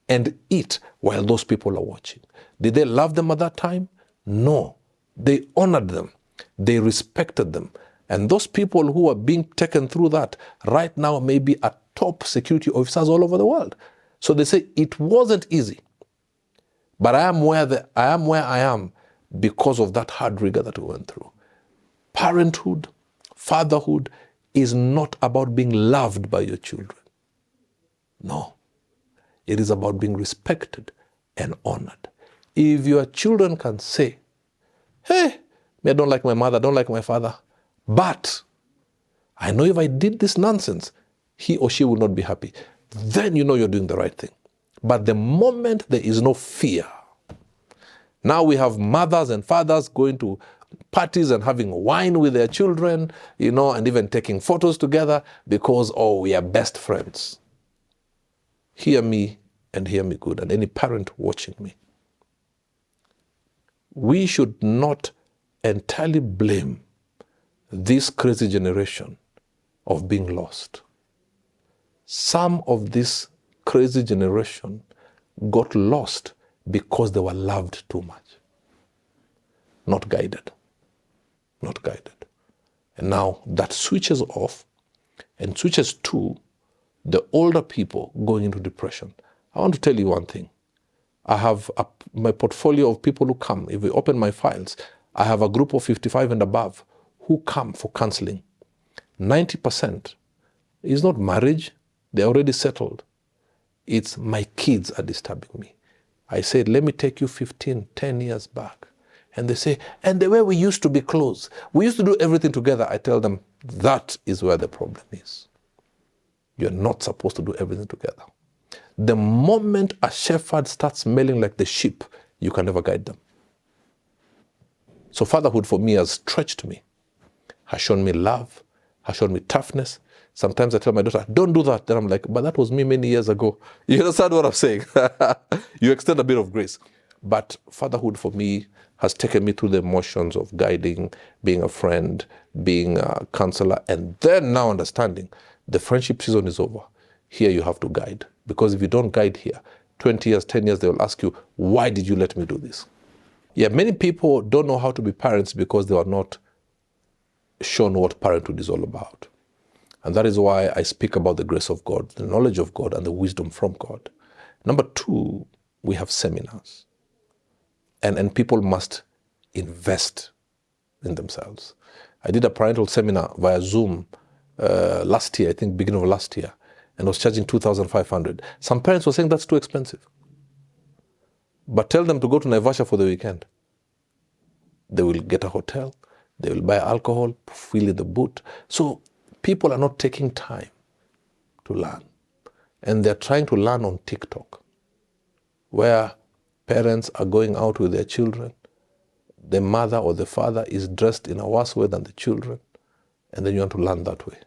and eat while those people are watching. Did they love them at that time? No. They honored them. They respected them. And those people who are being taken through that right now may be at top security officers all over the world. So they say it wasn't easy, but I am where I am because of that hard rigor that we went through. Parenthood, fatherhood is not about being loved by your children. No, it is about being respected and honored. If your children can say, hey, I don't like my mother, I don't like my father, but I know if I did this nonsense, he or she will not be happy, then you know you're doing the right thing. But the moment there is no fear, now we have mothers and fathers going to parties and having wine with their children, and even taking photos together because, we are best friends. Hear me and hear me good, and any parent watching me. We should not entirely blame this crazy generation of being lost. Some of this crazy generation got lost because they were loved too much. Not guided. Not guided. And now that switches off and switches to the older people going into depression. I want to tell you one thing. I have my portfolio of people who come. If we open my files, I have a group of 55 and above who come for counseling, 90% is not marriage, they're already settled. It's my kids are disturbing me. I said, let me take you 15, 10 years back. And they say, and the way we used to be close, we used to do everything together. I tell them, that is where the problem is. You're not supposed to do everything together. The moment a shepherd starts smelling like the sheep, you can never guide them. So fatherhood for me has stretched me, has shown me love, has shown me toughness. Sometimes I tell my daughter, don't do that. Then I'm like, but that was me many years ago. You understand what I'm saying? You extend a bit of grace. But fatherhood for me has taken me through the emotions of guiding, being a friend, being a counselor, and then now understanding the friendship season is over. Here you have to guide. Because if you don't guide here, 20 years, 10 years, they will ask you, why did you let me do this? Yeah, many people don't know how to be parents because they are not shown what parenthood is all about. And that is why I speak about the grace of God, the knowledge of God, and the wisdom from God. Number two, we have seminars. And people must invest in themselves. I did a parental seminar via Zoom last year, I think beginning of last year, and was charging 2,500. Some parents were saying that's too expensive. But tell them to go to Naivasha for the weekend. They will get a hotel, they will buy alcohol, fill in the boot. So people are not taking time to learn. And they're trying to learn on TikTok, where parents are going out with their children. The mother or the father is dressed in a worse way than the children. And then you want to learn that way.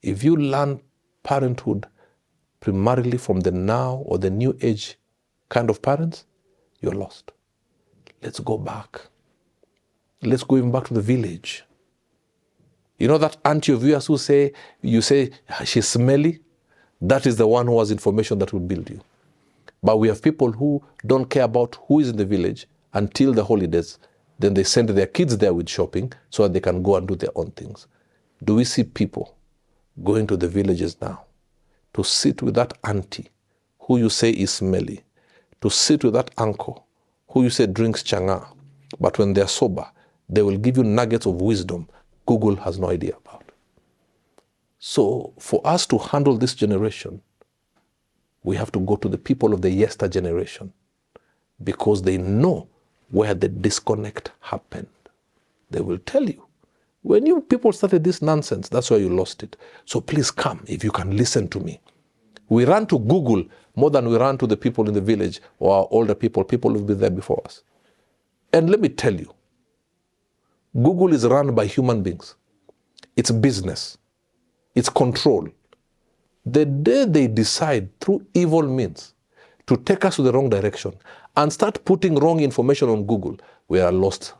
If you learn parenthood primarily from the now or the new age kind of parents, you're lost. Let's go back. Let's go even back to the village. You know that auntie of yours who you say she's smelly? That is the one who has information that will build you. But we have people who don't care about who is in the village until the holidays. Then they send their kids there with shopping so that they can go and do their own things. Do we see people going to the villages now to sit with that auntie who you say is smelly, to sit with that uncle who you say drinks changa, but when they're sober, they will give you nuggets of wisdom Google has no idea about. So for us to handle this generation, we have to go to the people of the yester generation because they know where the disconnect happened. They will tell you, when you people started this nonsense, that's where you lost it. So please come if you can listen to me. We run to Google more than we run to the people in the village or our older people who've been there before us. And let me tell you, Google is run by human beings. It's business. It's control. The day they decide through evil means to take us to the wrong direction and start putting wrong information on Google, we are a lost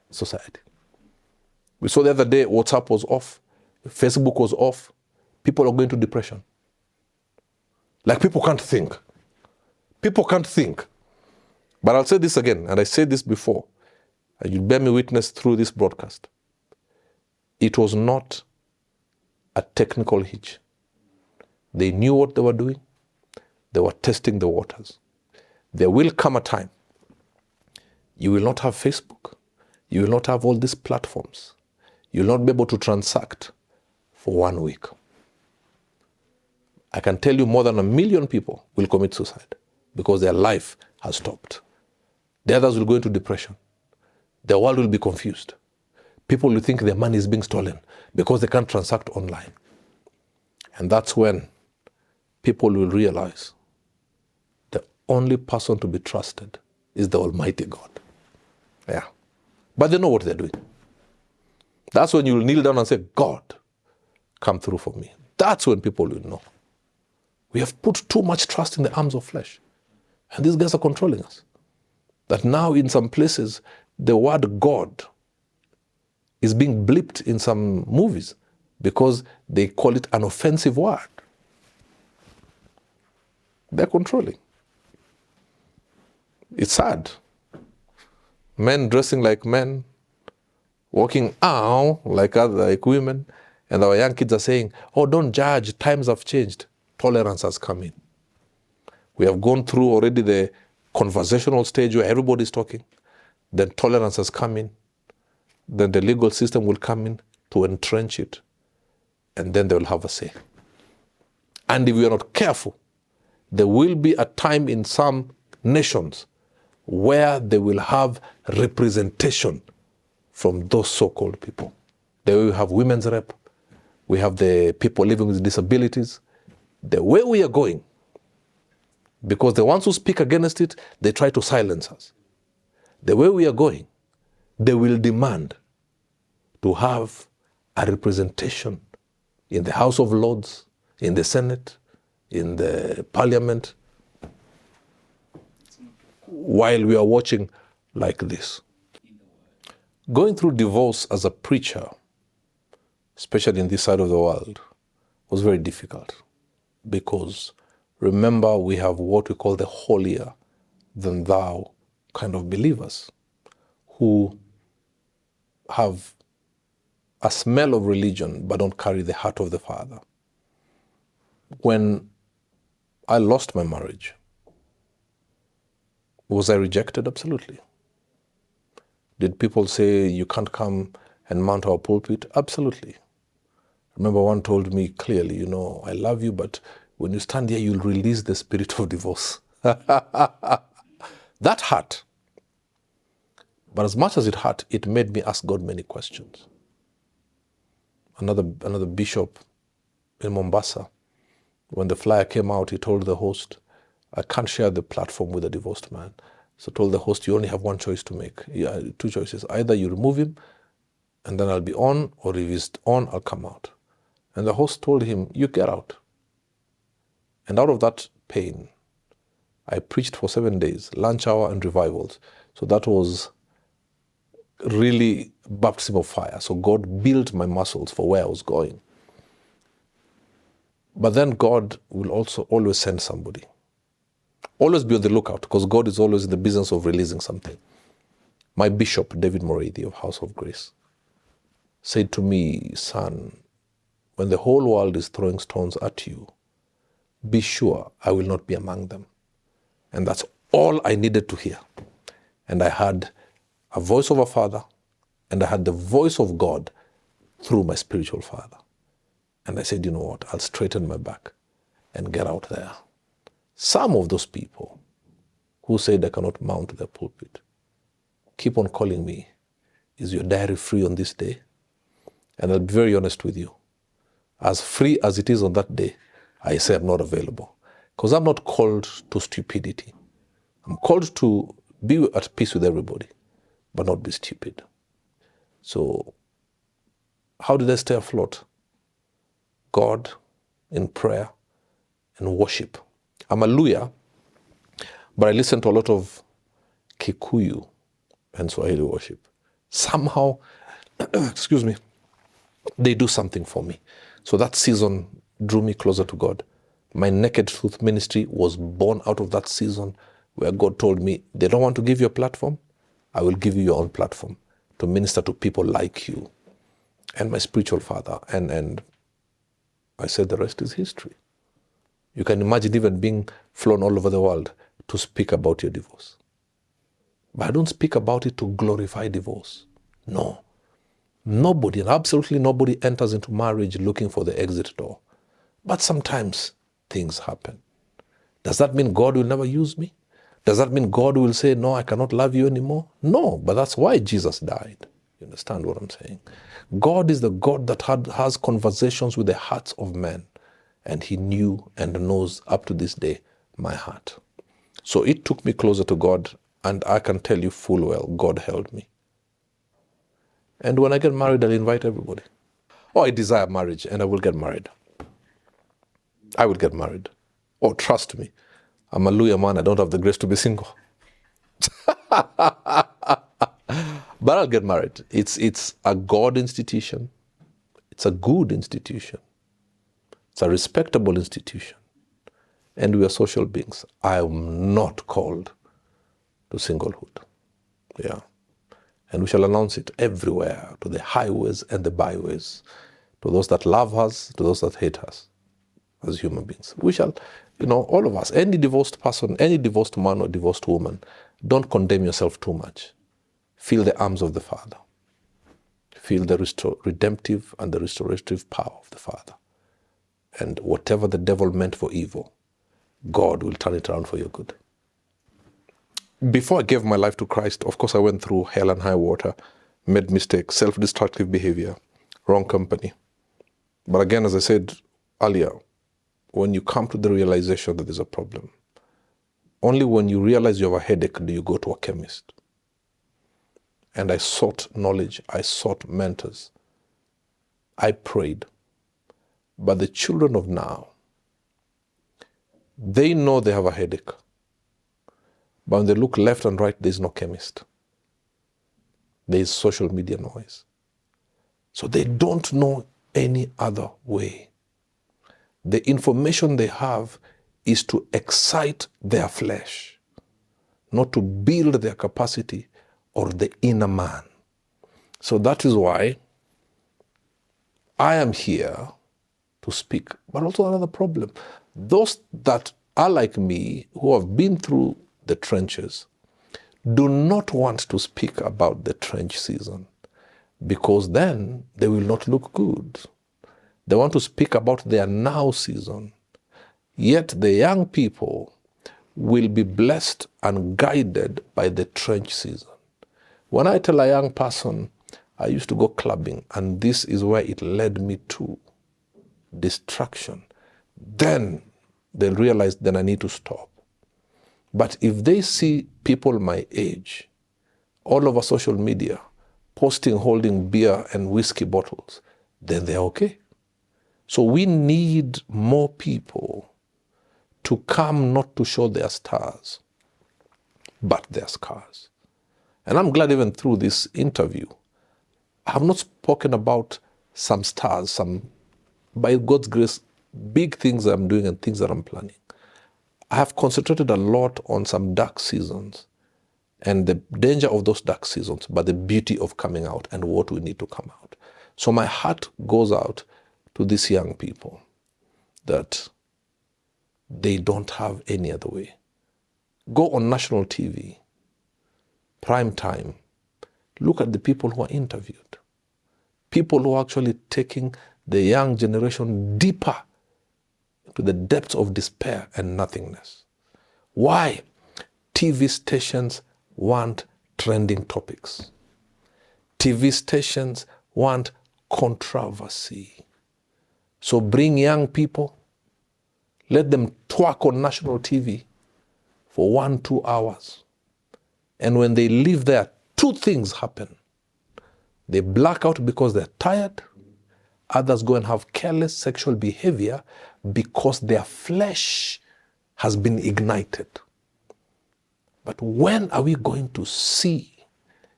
society. We saw the other day WhatsApp was off, Facebook was off, people are going to depression. Like people can't think. People can't think. But I'll say this again, and I said this before, and you'll bear me witness through this broadcast. It was not a technical hitch. They knew what they were doing. They were testing the waters. There will come a time you will not have Facebook. You will not have all these platforms. You will not be able to transact for 1 week. I can tell you more than 1 million people will commit suicide because their life has stopped. The others will go into depression. The world will be confused. People will think their money is being stolen because they can't transact online. And that's when people will realize the only person to be trusted is the Almighty God. Yeah. But they know what they're doing. That's when you'll kneel down and say, God, come through for me. That's when people will know. We have put too much trust in the arms of flesh. And these guys are controlling us. That now in some places, the word God is being bleeped in some movies because they call it an offensive word. They're controlling. It's sad. Men dressing like men, walking like women, and our young kids are saying, oh, don't judge, times have changed. Tolerance has come in. We have gone through already the conversational stage where everybody's talking. Then tolerance has come in. then the legal system will come in to entrench it, and then they will have a say. And if we are not careful, there will be a time in some nations where they will have representation from those so-called people. There we have women's rep, we have the people living with disabilities. The way we are going, because the ones who speak against it, they try to silence us. The way we are going, they will demand to have a representation in the House of Lords, in the Senate, in the Parliament, while we are watching like this. Going through divorce as a preacher, especially in this side of the world, was very difficult. Because remember, we have what we call the holier than thou kind of believers who have a smell of religion but don't carry the heart of the Father. When I lost my marriage, was I rejected? Absolutely. Did people say, you can't come and mount our pulpit? Absolutely. Remember, one told me clearly, I love you, but when you stand here, you'll release the spirit of divorce. That hurt. But as much as it hurt, it made me ask God many questions. Another bishop in Mombasa, when the flyer came out, he told the host, I can't share the platform with a divorced man. So told the host, you only have one choice to make. Two choices. Either you remove him, and then I'll be on, or if he's on, I'll come out. And the host told him, you get out. And out of that pain, I preached for 7 days, lunch hour and revivals. So that was really baptism of fire. So God built my muscles for where I was going. But then God will also always send somebody. Always be on the lookout, because God is always in the business of releasing something. My bishop, David Moredi of House of Grace, said to me, son, when the whole world is throwing stones at you, be sure I will not be among them. And that's all I needed to hear. And I had a voice of a father, and I had the voice of God through my spiritual father. And I said, you know what, I'll straighten my back and get out there. Some of those people who said I cannot mount their pulpit keep on calling me, is your diary free on this day? And I'll be very honest with you. As free as it is on that day, I say I'm not available. Because I'm not called to stupidity. I'm called to be at peace with everybody, but not be stupid. So, how did I stay afloat? God, in prayer and worship. I'm a Luya, but I listen to a lot of Kikuyu and Swahili worship. Somehow, excuse me, they do something for me. So that season drew me closer to God. My Naked Truth ministry was born out of that season where God told me, they don't want to give you a platform, I will give you your own platform to minister to people like you. And my spiritual father. And I said the rest is history. You can imagine even being flown all over the world to speak about your divorce. But I don't speak about it to glorify divorce. No. Nobody, and absolutely nobody, enters into marriage looking for the exit door. But sometimes things happen. Does that mean God will never use me? Does that mean God will say, no, I cannot love you anymore? No, but that's why Jesus died. You understand what I'm saying? God is the God that has conversations with the hearts of men. And he knew and knows up to this day my heart. So it took me closer to God, and I can tell you full well, God held me. And when I get married, I'll invite everybody. Oh, I desire marriage, and I will get married. I will get married. Oh, trust me. I'm a Luya man. I don't have the grace to be single. But I'll get married. It's a God institution. It's a good institution. It's a respectable institution. And we are social beings. I am not called to singlehood. Yeah. And we shall announce it everywhere, to the highways and the byways, to those that love us, to those that hate us as human beings. We shall, all of us, any divorced person, any divorced man or divorced woman, don't condemn yourself too much. Feel the arms of the Father. feel the redemptive and the restorative power of the Father. And whatever the devil meant for evil, God will turn it around for your good. Before I gave my life to Christ, of course, I went through hell and high water, made mistakes, self-destructive behavior, wrong company. But again, as I said earlier, when you come to the realization that there's a problem, only when you realize you have a headache do you go to a chemist. And I sought knowledge, I sought mentors, I prayed. But the children of now, they know they have a headache. But when they look left and right, there's no chemist. There's social media noise. So they don't know any other way. The information they have is to excite their flesh, not to build their capacity or the inner man. So that is why I am here to speak. But also another problem. Those that are like me, who have been through the trenches, do not want to speak about the trench season, because then they will not look good. They want to speak about their now season. Yet the young people will be blessed and guided by the trench season. When I tell a young person, I used to go clubbing, and this is where it led me to destruction, then they'll realize then I need to stop. But if they see people my age all over social media posting, holding beer and whiskey bottles, then they're okay. So we need more people to come not to show their stars, but their scars. And I'm glad even through this interview, I have not spoken about some stars, some, by God's grace, big things I'm doing and things that I'm planning. I have concentrated a lot on some dark seasons and the danger of those dark seasons, but the beauty of coming out and what we need to come out. So my heart goes out to these young people that they don't have any other way. Go on national TV, prime time, look at the people who are interviewed. People who are actually taking the young generation deeper to the depths of despair and nothingness. Why? TV stations want trending topics. TV stations want controversy. So bring young people, let them twerk on national TV for 1-2 hours. And when they leave there, two things happen. They black out because they're tired. Others go and have careless sexual behavior because their flesh has been ignited. But when are we going to see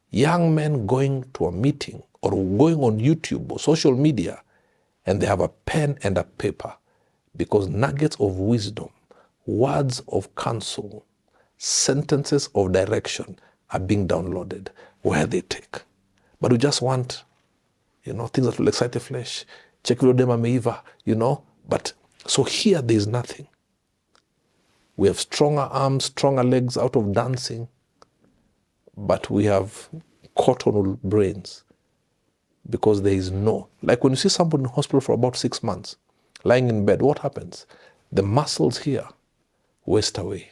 young men going to a meeting or going on YouTube or social media and they have a pen and a paper because nuggets of wisdom, words of counsel, sentences of direction are being downloaded where they take? But we just want, things that will excite the flesh. Check vile dem ameiva, But so here there is nothing. We have stronger arms, stronger legs out of dancing, but we have cotton brains because there is like when you see somebody in hospital for about 6 months, lying in bed, what happens? The muscles here waste away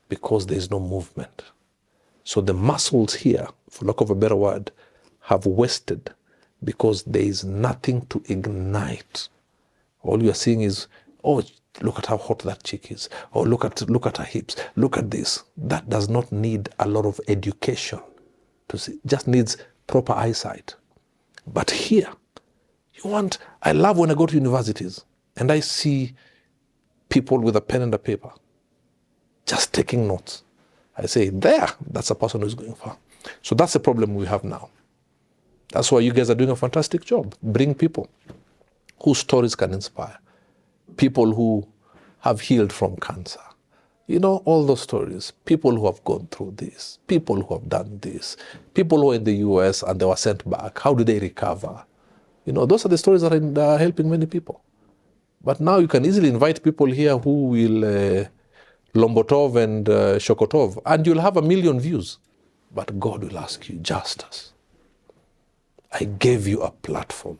because there is no movement. So the muscles here, for lack of a better word, have wasted because there is nothing to ignite. All you are seeing is, look at how hot that chick is. Oh, look at her hips. Look at this. That does not need a lot of education to see. It just needs proper eyesight. But here, I love when I go to universities and I see people with a pen and a paper just taking notes. I say, that's a person who's going far. So that's the problem we have now. That's why you guys are doing a fantastic job. Bring people whose stories can inspire. People who have healed from cancer. All those stories. People who have gone through this. People who have done this. People who are in the US and they were sent back. How do they recover? Those are the stories that are helping many people. But now you can easily invite people here who will Lombotov and Shokotov, and you'll have 1 million views. But God will ask you, Justus, I gave you a platform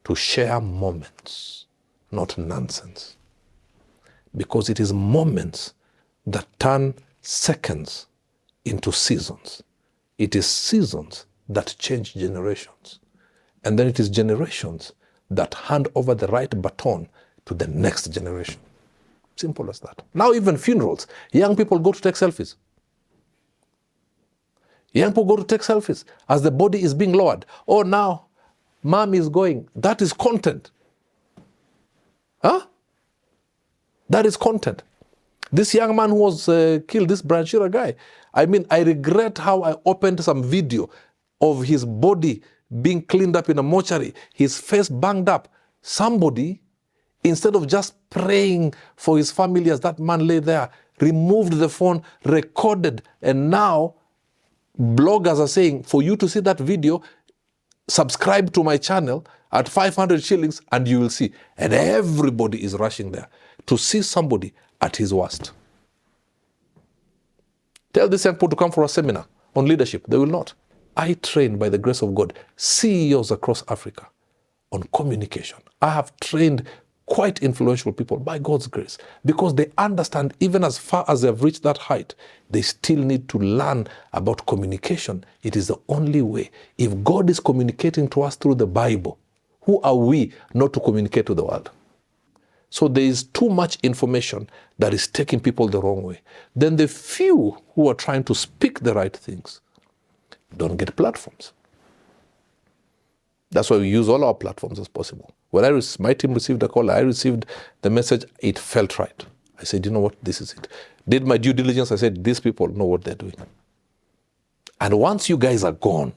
to share moments, not nonsense. Because it is moments that turn seconds into seasons. It is seasons that change generations. And then it is generations that hand over the right baton to the next generation. Simple as that. Now even funerals, young people go to take selfies. Young people go to take selfies as the body is being lowered. Oh, now, mom is going. That is content. Huh? That is content. This young man who was killed, this Branchira guy, I mean, I regret how I opened some video of his body being cleaned up in a mortuary, his face banged up. Somebody, instead of just praying for his family as that man lay there, removed the phone, recorded, and now bloggers are saying, for you to see that video, subscribe to my channel at 500 shillings and you will see. And everybody is rushing there to see somebody at his worst. Tell this young people to come for a seminar on leadership. They will not. I train, by the grace of God, CEOs across Africa on communication. I have trained quite influential people by God's grace because they understand even as far as they've reached that height, they still need to learn about communication. It is the only way. If God is communicating to us through the Bible, who are we not to communicate to the world? So there is too much information that is taking people the wrong way. Then the few who are trying to speak the right things don't get platforms. That's why we use all our platforms as possible. When my team received a call, I received the message, it felt right. I said, you know what, this is it. Did my due diligence, I said, these people know what they're doing. And once you guys are gone,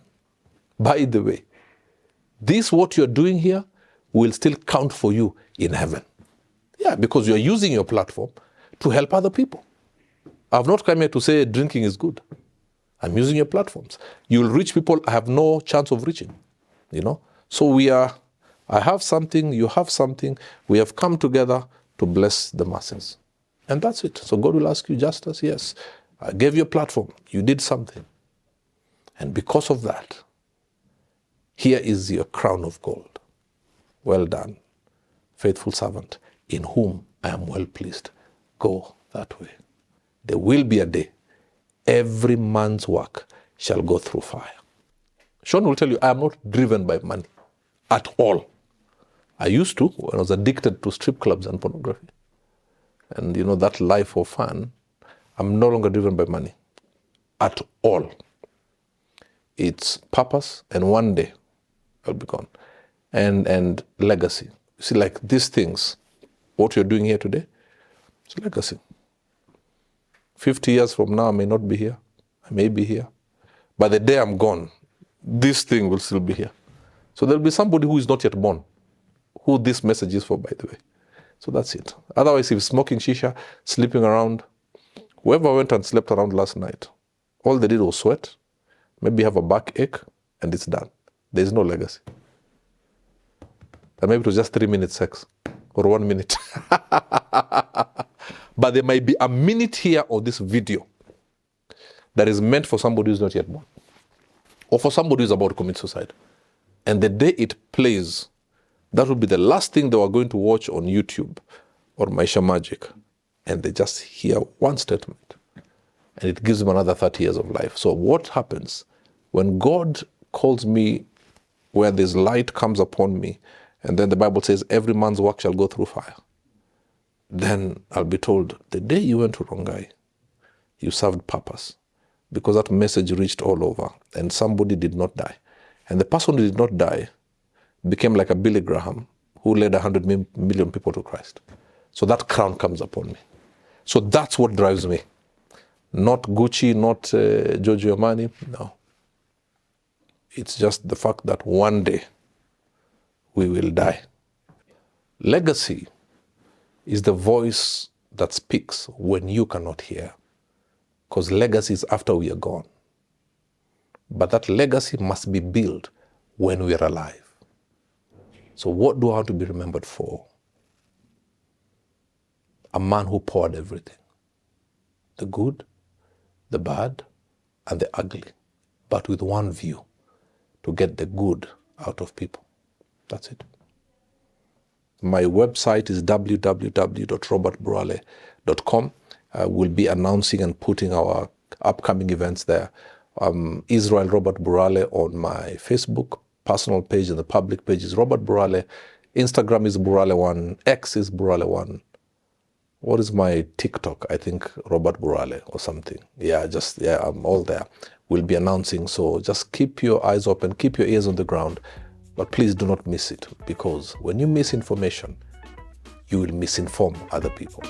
by the way, this what you're doing here will still count for you in heaven. Yeah, because you're using your platform to help other people. I've not come here to say drinking is good. I'm using your platforms. You'll reach people I have no chance of reaching, you know. So I have something, you have something. We have come together to bless the masses. And that's it. So God will ask you, Justus, yes, I gave you a platform. You did something. And because of that, here is your crown of gold. Well done, faithful servant, in whom I am well pleased. Go that way. There will be a day. Every man's work shall go through fire. Sean will tell you, I am not driven by money at all. I used to when I was addicted to strip clubs and pornography. And you know, that life of fun, I'm no longer driven by money at all. It's purpose, and one day I'll be gone. And legacy. You see, like these things, what you're doing here today, it's legacy. 50 years from now, I may not be here. I may be here. By the day I'm gone, this thing will still be here. So there'll be somebody who is not yet born, who this message is for, by the way. So that's it. Otherwise, if smoking shisha, sleeping around, whoever went and slept around last night, all they did was sweat, maybe have a backache, and it's done. There's no legacy. And maybe it was just 3 minutes sex, or 1 minute. But there might be a minute here of this video that is meant for somebody who's not yet born, or for somebody who's about to commit suicide. And the day it plays, that will be the last thing they were going to watch on YouTube or Maisha Magic. And they just hear one statement, and it gives them another 30 years of life. So what happens when God calls me, where this light comes upon me, and then the Bible says every man's work shall go through fire? Then I'll be told, the day you went to Rongai, you served purpose, because that message reached all over and somebody did not die. And the person who did not die became like a Billy Graham who led 100 million people to Christ. So that crown comes upon me. So that's what drives me. Not Gucci, not Giorgio Armani, no. It's just the fact that one day we will die. Legacy is the voice that speaks when you cannot hear. Because legacy is after we are gone. But that legacy must be built when we are alive. So what do I want to be remembered for? A man who poured everything. The good, the bad, and the ugly. But with one view. to get the good out of people. That's it. My website is www.robertburale.com. We'll be announcing and putting our upcoming events there. Israel Robert Burale on my Facebook personal page, and the public page is Robert Burale. Instagram is Burale1. X is Burale1. What is my TikTok? I think Robert Burale or something. I'm all there. We'll be announcing, so just keep your eyes open, keep your ears on the ground, but please do not miss it, because when you miss information, you will misinform other people.